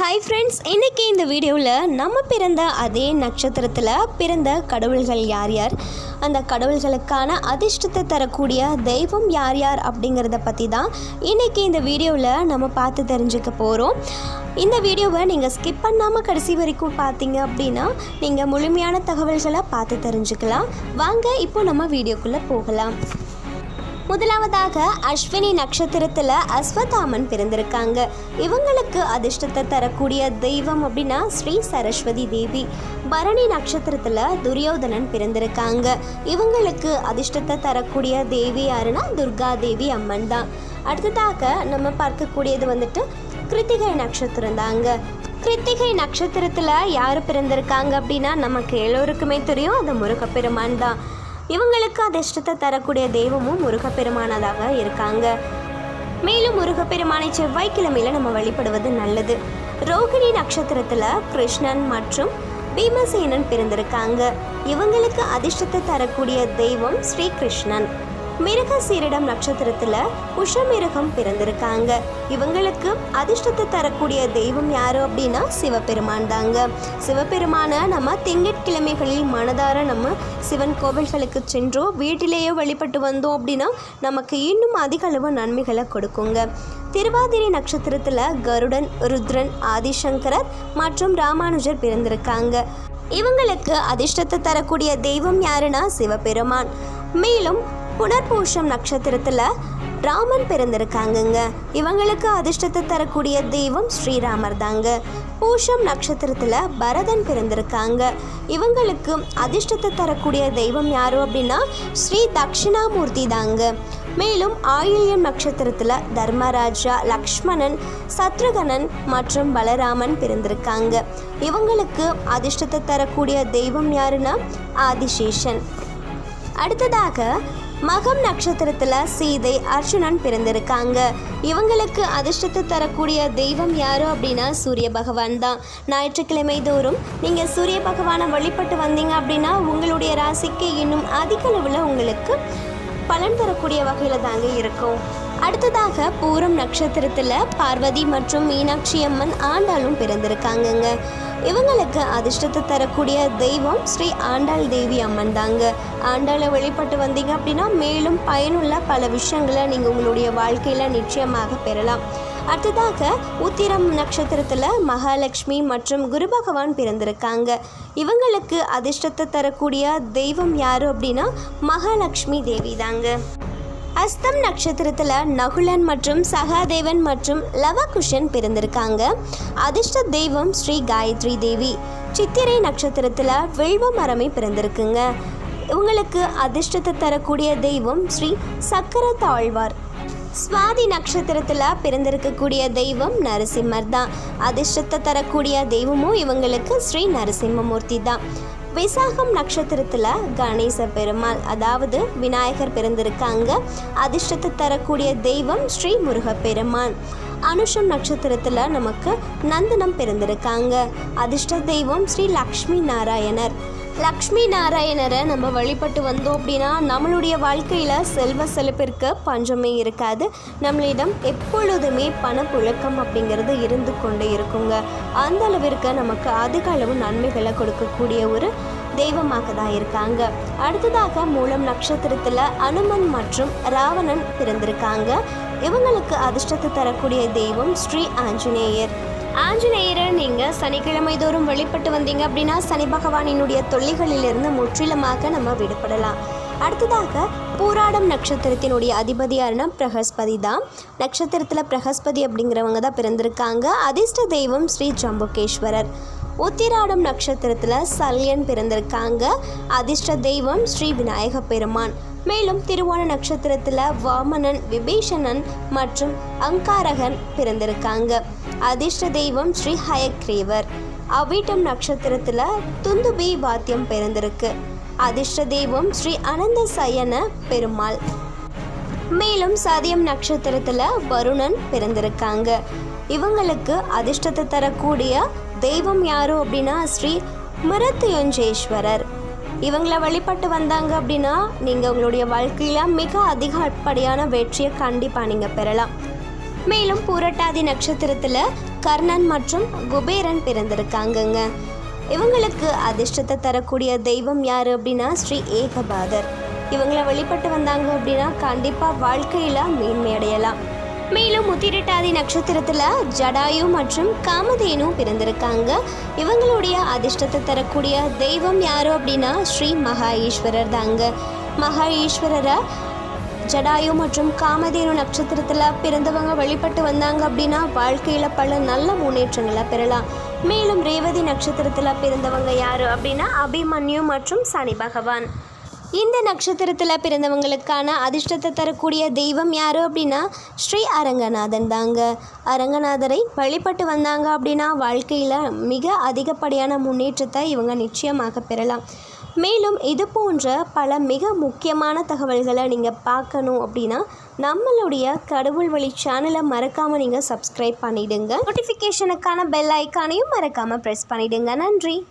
Hi friends, இன்றைக்கி இந்த வீடியோவில் நம்ம பிறந்த அதே நட்சத்திரத்தில் பிறந்த கடவுள்கள் யார் யார், அந்த கடவுள்களுக்கான அதிர்ஷ்டத்தை தரக்கூடிய தெய்வம் யார் யார் அப்படிங்கிறத பற்றி தான் இன்றைக்கி இந்த வீடியோவில் நம்ம பார்த்து தெரிஞ்சுக்க போகிறோம். இந்த வீடியோவை நீங்கள் ஸ்கிப் பண்ணாமல் கடைசி வரைக்கும் பார்த்தீங்க அப்படின்னா நீங்கள் முழுமையான தகவல்களை பார்த்து தெரிஞ்சுக்கலாம். வாங்க இப்போ நம்ம வீடியோக்குள்ளே போகலாம். முதலாவதாக அஸ்வினி நட்சத்திரத்தில் அஸ்வத்தாமன் பிறந்திருக்காங்க. இவங்களுக்கு அதிர்ஷ்டத்தை தரக்கூடிய தெய்வம் அப்படின்னா ஸ்ரீ சரஸ்வதி தேவி. பரணி நட்சத்திரத்தில் துரியோதனன் பிறந்திருக்காங்க. இவங்களுக்கு அதிர்ஷ்டத்தை தரக்கூடிய தேவி யாருன்னா துர்கா தேவி அம்மன் தான். அடுத்ததாக நம்ம பார்க்கக்கூடியது கிருத்திகை நட்சத்திரம் தாங்க. கிருத்திகை நட்சத்திரத்தில் யார் பிறந்திருக்காங்க அப்படின்னா நமக்கு எல்லோருக்குமே தெரியும், அது முருகப்பெருமான் தான். இவங்களுக்கு அதிர்ஷ்டத்தை தரக்கூடிய தெய்வமும் முருகப்பெருமானதாக இருக்காங்க. மேலும் முருகப்பெருமானை செவ்வாய்க்கிழமையில் நம்ம வழிபடுவது நல்லது. ரோகிணி நட்சத்திரத்தில் கிருஷ்ணன் மற்றும் பீமசேனன் பிறந்திருக்காங்க. இவங்களுக்கு அதிர்ஷ்டத்தை தரக்கூடிய தெய்வம் ஸ்ரீ கிருஷ்ணன். மிருகசீரிடம் நட்சத்திரத்தில் உஷமிருகம் பிறந்திருக்காங்க. இவங்களுக்கு அதிர்ஷ்டத்தை தரக்கூடிய தெய்வம் யாரு அப்படின்னா சிவபெருமான் தாங்க. சிவபெருமான நம்ம திங்கட்கிழமைகளில் மனதார நம்ம சிவன் கோவில்களுக்கு சென்றோ வீட்டிலேயோ வழிபட்டு வந்தோம் அப்படின்னா நமக்கு இன்னும் அதிக அளவு நன்மைகளை கொடுக்குங்க. திருவாதிரை நட்சத்திரத்தில் கருடன், ருத்ரன், ஆதிசங்கரர் மற்றும் ராமானுஜர் பிறந்திருக்காங்க. இவங்களுக்கு அதிர்ஷ்டத்தை தரக்கூடிய தெய்வம் யாருன்னா சிவபெருமான். மேலும் புனர்பூஷம் நட்சத்திரத்தில் ராமன் பிறந்திருக்காங்கங்க. இவங்களுக்கு அதிர்ஷ்டத்தை தரக்கூடிய தெய்வம் ஸ்ரீராமர் தாங்க. பூஷம் நட்சத்திரத்தில் பரதன் பிறந்திருக்காங்க. இவங்களுக்கு அதிர்ஷ்டத்தை தரக்கூடிய தெய்வம் யாரு அப்படின்னா ஸ்ரீ தட்சிணாமூர்த்தி தாங்க. மேலும் ஆயில்யம் நட்சத்திரத்தில் தர்மராஜா, லக்ஷ்மணன், சத்ருகனன் மற்றும் பலராமன் பிறந்திருக்காங்க. இவங்களுக்கு அதிர்ஷ்டத்தை தரக்கூடிய தெய்வம் யாருன்னா ஆதிசேஷன். அடுத்ததாக மகம் நட்சத்திரத்தில் சீதை, அர்ஜுனன் பிறந்திருக்காங்க. இவங்களுக்கு அதிர்ஷ்டத்தை தரக்கூடிய தெய்வம் யாரு அப்படின்னா சூரிய பகவான் தான். ஞாயிற்றுக்கிழமை தோறும் நீங்கள் சூரிய பகவானை வழிபட்டு வந்தீங்க அப்படின்னா உங்களுடைய ராசிக்கு இன்னும் அதிக அளவில் உங்களுக்கு பலன் தரக்கூடிய வகையில் தாங்க இருக்கும். அடுத்ததாக பூரம் நட்சத்திரத்தில் பார்வதி மற்றும் மீனாட்சி அம்மன் ஆண்டாளும் பிறந்திருக்காங்கங்க. இவங்களுக்கு அதிர்ஷ்டத்தை தரக்கூடிய தெய்வம் ஸ்ரீ ஆண்டாள் தேவி அம்மன் தாங்க. ஆண்டாளை வழிபட்டு வந்தீங்க அப்படின்னா மேலும் பயனுள்ள பல விஷயங்களை நீங்கள் உங்களுடைய வாழ்க்கையில் நிச்சயமாக பெறலாம். அடுத்ததாக உத்திரம் நட்சத்திரத்தில் மகாலட்சுமி மற்றும் குரு பகவான் பிறந்திருக்காங்க. இவங்களுக்கு அதிர்ஷ்டத்தை தரக்கூடிய தெய்வம் யாரு அப்படின்னா மகாலட்சுமி தேவி தாங்க. அஸ்தம் நட்சத்திரத்தில் நகுலன் மற்றும் சகாதேவன் மற்றும் லவகுஷன் பிறந்திருக்காங்க. அதிர்ஷ்ட தெய்வம் ஸ்ரீ காயத்ரி தேவி. சித்திரை நட்சத்திரத்தில் வில்வ மரமே பிறந்திருக்குங்க. இவங்களுக்கு அதிர்ஷ்டத்தை தரக்கூடிய தெய்வம் ஸ்ரீ சக்கர தாழ்வார். சுவாதி நட்சத்திரத்தில் பிறந்திருக்கக்கூடிய தெய்வம் நரசிம்மர் தான். அதிர்ஷ்டத்தை தரக்கூடிய தெய்வமும் இவங்களுக்கு ஸ்ரீ நரசிம்மமூர்த்தி தான். விசாகம் நட்சத்திரத்தில் கணேச பெருமாள் அதாவது விநாயகர் பிறந்திருக்காங்க. அதிர்ஷ்டத்தை தரக்கூடிய தெய்வம் ஸ்ரீ முருகப்பெருமான். அனுஷம் நட்சத்திரத்தில் நமக்கு நந்தனம் பிறந்திருக்காங்க. அதிர்ஷ்ட தெய்வம் ஸ்ரீ லக்ஷ்மி நாராயணர். லக்ஷ்மி நாராயணரை நம்ம வழிபட்டு வந்தோம் அப்படின்னா நம்மளுடைய வாழ்க்கையில் செல்வ செழிப்பிற்கு பஞ்சமே இருக்காது. நம்மளிடம் எப்பொழுதுமே பணப்புழக்கம் அப்படிங்கிறது இருந்து கொண்டே இருக்குங்க. அந்த அளவிற்கு நமக்கு அதிக அளவு நன்மைகளை கொடுக்கக்கூடிய ஒரு தெய்வமாக தான் இருக்காங்க. அடுத்ததாக மூலம் நட்சத்திரத்தில் அனுமன் மற்றும் ராவணன் பிறந்திருக்காங்க. இவங்களுக்கு அதிர்ஷ்டத்தை தரக்கூடிய தெய்வம் ஸ்ரீ ஆஞ்சநேயர். ஆஞ்சநேயரை நீங்கள் சனிக்கிழமை தோறும் வழிபட்டு வந்தீங்க அப்படின்னா சனி பகவானினுடைய தொல்லைகளிலிருந்து முற்றிலுமாக நம்ம விடுபடலாம். அடுத்ததாக பூராடம் நட்சத்திரத்தினுடைய அதிபதி யாருன்னா பிரகஸ்பதி தான். நட்சத்திரத்தில் பிரகஸ்பதி அப்படிங்கிறவங்க தான் பிறந்திருக்காங்க. அதிர்ஷ்ட தெய்வம் ஸ்ரீ ஜம்புகேஸ்வரர். உத்திராடம் நட்சத்திரத்தில் சல்யன் பிறந்திருக்காங்க. அதிர்ஷ்ட தெய்வம் ஸ்ரீ விநாயக பெருமான். மேலும் திருவோண நட்சத்திரத்தில் வாமனன், விபீஷணன் மற்றும் அங்காரகன் பிறந்திருக்காங்க. அதிர்ஷ்ட தெய்வம் ஸ்ரீ ஹயக்ரீவர். அவிட்டம் நட்சத்திரத்தில் துந்துபி வாத்தியம் பிறந்திருக்கு. அதிர்ஷ்ட தெய்வம் ஸ்ரீ அனந்த சயன பெருமாள். மேலும் சதயம் நட்சத்திரத்தில் வருணன் பிறந்திருக்காங்க. இவங்களுக்கு அதிர்ஷ்டத்தை தரக்கூடிய தெய்வம் யாரு அப்படின்னா ஸ்ரீ மிருத்யுஞ்சேஸ்வரர். இவங்களை வழிபட்டு வந்தாங்க அப்படின்னா நீங்கள் உங்களுடைய வாழ்க்கையில் மிக அதிகப்படியான வெற்றியை கண்டிப்பாக நீங்கள் பெறலாம். மேலும் பூரட்டாதி நட்சத்திரத்தில் கர்ணன் மற்றும் குபேரன் பிறந்திருக்காங்கங்க. இவங்களுக்கு அதிர்ஷ்டத்தை தரக்கூடிய தெய்வம் யார் அப்படின்னா ஸ்ரீ ஏகபாதர். இவங்களை வழிபட்டு வந்தாங்க அப்படின்னா கண்டிப்பாக வாழ்க்கையில் மேன்மை அடையலாம். மேலும் உத்திரட்டாதி நட்சத்திரத்தில் ஜடாயு மற்றும் காமதேனு பிறந்திருக்காங்க. இவங்களுடைய அதிர்ஷ்டத்தை தரக்கூடிய தெய்வம் யார் அப்படின்னா ஸ்ரீ மகா ஈஸ்வரர் தாங்க. மகா ஈஸ்வரரை ஜடாயு மற்றும் காமதேனு நட்சத்திரத்தில் பிறந்தவங்க வழிபட்டு வந்தாங்க அப்படின்னா வாழ்க்கையில் பல நல்ல முன்னேற்றங்களை பெறலாம். மேலும் ரேவதி நட்சத்திரத்தில் பிறந்தவங்க யார் அப்படின்னா அபிமன்யு மற்றும் சனி பகவான். இந்த நட்சத்திரத்தில் பிறந்தவங்களுக்கான அதிர்ஷ்டத்தை தரக்கூடிய தெய்வம் யார் அப்படின்னா ஸ்ரீ அரங்கநாதன் தாங்க. அரங்கநாதரை வழிபட்டு வந்தாங்க அப்படின்னா வாழ்க்கையில் மிக அதிகப்படியான முன்னேற்றத்தை இவங்க நிச்சயமாக பெறலாம். மேலும் இது போன்ற பல மிக முக்கியமான தகவல்களை நீங்கள் பார்க்கணும் அப்படின்னா நம்மளுடைய கடவுள் வழி சேனலை மறக்காமல் நீங்கள் சப்ஸ்கிரைப் பண்ணிவிடுங்க. நோட்டிஃபிகேஷனுக்கான பெல் ஐக்கானையும் மறக்காமல் ப்ரெஸ் பண்ணிவிடுங்க. நன்றி.